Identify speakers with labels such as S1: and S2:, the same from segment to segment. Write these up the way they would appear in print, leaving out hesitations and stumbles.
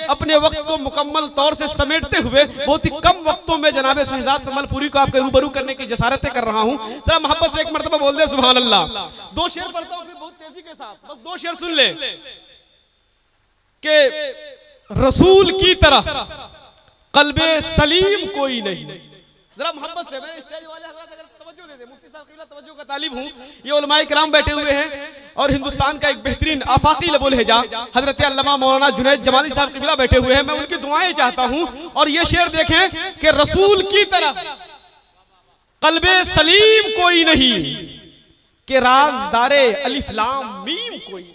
S1: अपने वक्त को मुकम्मल तौर से समेटते हुए बहुत ही कम वक्तों में जनाब शहजाद संबलपुरी को आपके रूबरू करने की जसारतें कर रहा हूं। जरा मोहब्बत से एक मर्तबा बोल दे सुभान अल्लाह। दो शेर पढ़ता हूं फिर बहुत तेजी के साथ, बस दो शेर सुन ले कि रसूल की तरह कल्बे सलीम कोई नहीं। जरा मोहब्बत से, मैं स्टेज वाले हजरत अगर तवज्जो दे दे, मुफ्ती साहब क़िबला तवज्जो का तालिब हूं। ये उलमाए किराम बैठे हुए हैं और हिंदुस्तान का एक बेहतरीन आफाकी लबुल हिजा हजरत अल्लामा मौलाना जुनैद जमाली साहब क़िबला बैठे हुए हैं। मैं उनकी दुआएं चाहता हूं और ये शेर देखें कि रसूल की तरह कल्बे सलीम कोई नहीं, कि राज़दारे अलिफ लाम मीम कोई नहीं।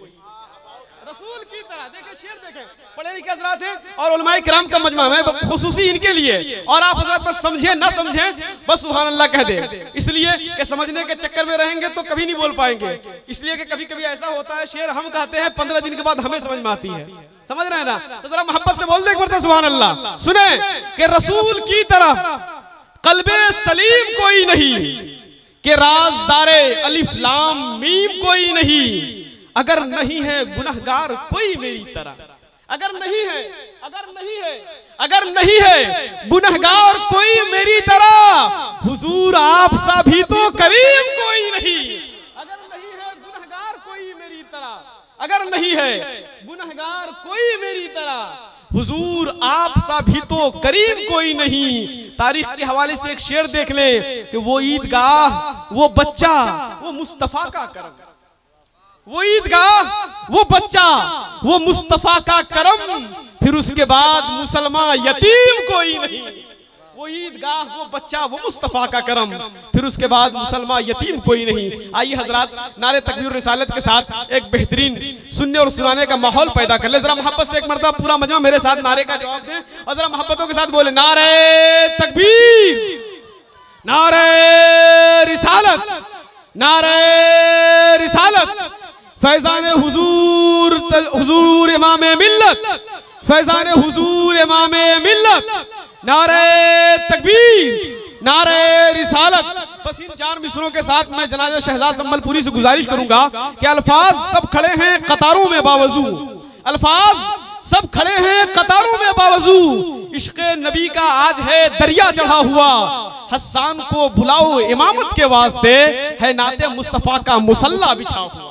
S1: रसूल की तरह देखें, शेर देखें, पढ़े लिखे हजरात हैं और उलमाए किराम का मजमा है खुसूसी इनके लिए, और आप हजरात बस समझे ना समझे बस सुभान अल्लाह कह दे, इसलिए कि समझने के चक्कर में रहेंगे तो कभी नहीं बोल पाएंगे। इसलिए कि कभी कभी ऐसा होता है शेर हम कहते हैं 15 दिन के बाद हमें समझ में आती है, समझ रहे हैं ना? तो जरा मोहब्बत से बोल दे एक बार सुभान अल्लाह। सुने कि रसूल की तरह कल्बे सलीम कोई नहीं, कि राज़दारे अलिफ लाम मीम कोई नहीं, अगर नहीं है गुनहगार कोई मेरी तरह, अगर नहीं है, अगर नहीं है, अगर नहीं है गुनहगार कोई मेरी तरह, हुजूर आप सा भी तो करीम कोई नहीं। अगर नहीं है गुनहगार कोई मेरी तरह, अगर नहीं है गुनहगार कोई मेरी तरह, हुजूर आप सा भी तो करीम कोई नहीं। तारीख के हवाले से एक शेर देख ले कि वो ईदगाह, वो बच्चा, वो मुस्तफा का करम, वो ईदगाह, वो बच्चा, वो मुस्तफा का करम, फिर उसके बाद मुसलमान यतीम कोई नहीं। वो ईदगाह, वो बच्चा, वो मुस्तफा का करम, फिर उसके बाद मुसलमान यतीम कोई नहीं। आइए हजरात नारे तकबीर रिसालत के साथ एक बेहतरीन सुनने और सुनाने का माहौल पैदा कर ले। जरा मोहब्बत से एक मर्तबा पूरा मजमा मेरे साथ नारे का जवाब दें और जरा मोहब्बतों के साथ बोले नारे तकबीर, नारे रिसालत, नारे रिसालत, फैजान हुजूर, हुजूर इमाम मिल्लत, फैजान हुजूर इमाम मिल्लत, नारे तकबीर, नारे रिसालत। बस इन 4 मिसरों के साथ मैं जनाब शहजाद संबलपुरी से गुजारिश करूंगा कि अल्फाज सब खड़े हैं कतारों में बावजू, अल्फाज सब खड़े हैं कतारों में बावजू, इश्क़े नबी का आज है दरिया चढ़ा हुआ, हस्सान को बुलाओ इमामत के वास्ते, है नाते मुस्तफा का मुसल्ला बिछा हुआ।